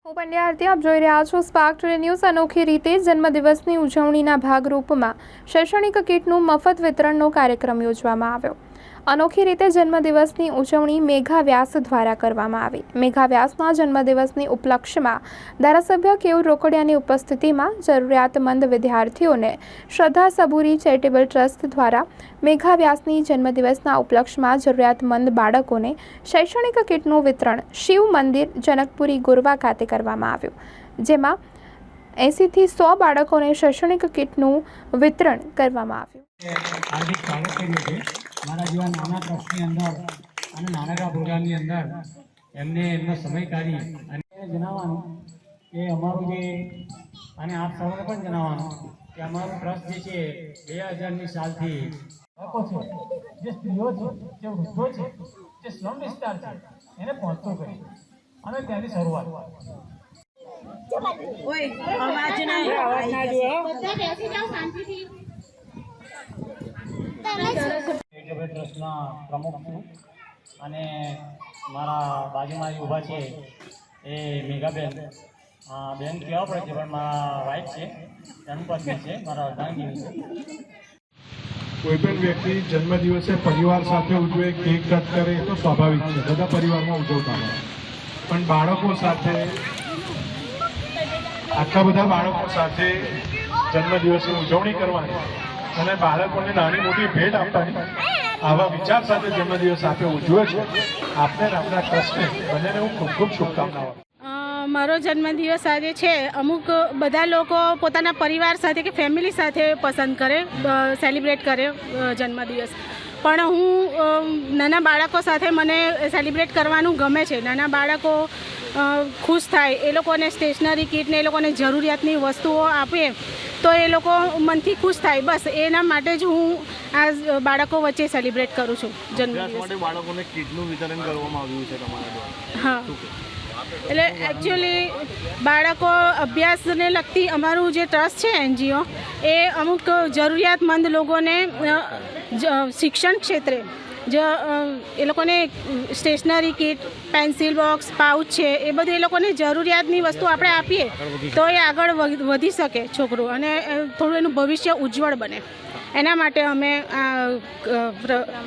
હું પંડ્યા આરતી, આપ જોઈ રહ્યા છો સ્પાર્ક ટુડે ન્યૂઝ। અનોખી રીતે જન્મદિવસની ઉજવણીના ભાગરૂપમાં શૈક્ષણિક કીટનું મફત વિતરણનો કાર્યક્રમ યોજવામાં આવ્યો। અનોખી રીતે જન્મદિવસની ઉજવણી મેઘા વ્યાસ દ્વારા કરવામાં આવી। મેઘા વ્યાસના જન્મદિવસની ઉપલક્ષ્યમાં ધારાસભ્ય કેયુર રોકડિયાની ઉપસ્થિતિમાં જરૂરિયાતમંદ વિદ્યાર્થીઓને શ્રદ્ધા સબૂરી ચેરિટેબલ ટ્રસ્ટ દ્વારા મેઘા વ્યાસની જન્મદિવસના ઉપલક્ષ્યમાં જરૂરિયાતમંદ બાળકોને શૈક્ષણિક કીટનું વિતરણ શિવ મંદિર જનકપુરી ગોરવા ખાતે કરવામાં આવ્યું, જેમાં 80 થી 100 બાળકોને શૈક્ષણિક કીટનું વિતરણ કરવામાં આવ્યું। મારા જેવા નાના ટ્રસ્ટની અંદર અને નાનકડા પ્રોગ્રામની અંદર એમનો સમય કાઢી અને જણાવવાનું કે અમારું જે અને આપ સૌને પણ જણાવવાનું કે અમારું ટ્રસ્ટ જે છે 2000ની સાલથી લોકો છે, જે સ્ત્રીઓ છે, જે વૃદ્ધો છે, જે સ્લમ વિસ્તાર છે એને પહોંચતો કરી અને ત્યાંની શરૂઆત ટ્રસ્ટના પ્રમુખ છું અને મારા બાજુમાં ઊભા છે એ મેઘાબેન બેન કહેવા પડે છે, પણ મારા વાઇફ છે, ધર્મપત્ની છે, મારા અર્ધાંગીની છે। કોઈપણ વ્યક્તિ જન્મદિવસે પરિવાર સાથે ઉજવે, કેક કટ કરે તો સ્વાભાવિક છે, બધા પરિવારમાં ઉજવતા હોય, પણ બાળકો સાથે આટલા બધા બાળકો સાથે જન્મદિવસની ઉજવણી કરવાની અને બાળકોને નાની મોટી ભેટ આપવાની આવા વિચાર સાથે જન્મદિવસ આપે ઉજવે છે, આપને આપણા ટ્રસ્ટને બંનેને હું ખૂબ ખૂબ શુભકામનાઓ। મારો જન્મદિવસ આજે છે, અમુક બધા લોકો પોતાના પરિવાર સાથે કે ફેમિલી સાથે પસંદ કરે, સેલિબ્રેટ કરે જન્મદિવસ, પણ હું નાના બાળકો સાથે મને સેલિબ્રેટ કરવાનું ગમે છે। નાના બાળકો ખુશ થાય, એ લોકોને સ્ટેશનરી કીટને એ લોકોને જરૂરિયાતની વસ્તુઓ આપે તો એ લોકો મનથી ખુશ થાય, બસ એના માટે જ હું આ બાળકો વચ્ચે સેલિબ્રેટ કરું છું જન્મદિવસ માટે। બાળકોને કીટનું વિતરણ કરવામાં આવ્યું છે તમારા દ્વારા? હા, એટલે એકચ્યુઅલી બાળકો અભ્યાસને લગતી અમારું જે ટ્રસ્ટ છે NGO એ અમુક જરૂરિયાતમંદ લોકોને શિક્ષણ ક્ષેત્રે એ લોકોને stationery kit, pencil box, pouch છે, એ બધું એ લોકોને જરૂરિયાતની વસ્તુ આપણે આપીએ તો એ આગળ વધી શકે છોકરું અને થોડું એનું ભવિષ્ય ઉજ્જવળ બને, એના માટે અમે આ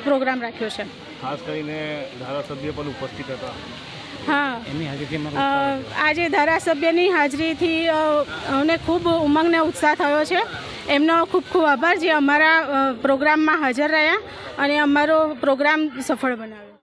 પ્રોગ્રામ રાખ્યો છે। ખાસ કરીને ધારાસભ્ય પણ ઉપસ્થિત હતા। હા, આજે ધારાસભ્યની હાજરીથી અમને ખૂબ ઉમંગ ને ઉત્સાહ થયો છે। એમનો ખૂબ ખૂબ આભાર જે અમારા પ્રોગ્રામમાં હાજર રહ્યા અને અમારો પ્રોગ્રામ સફળ બનાવ્યો।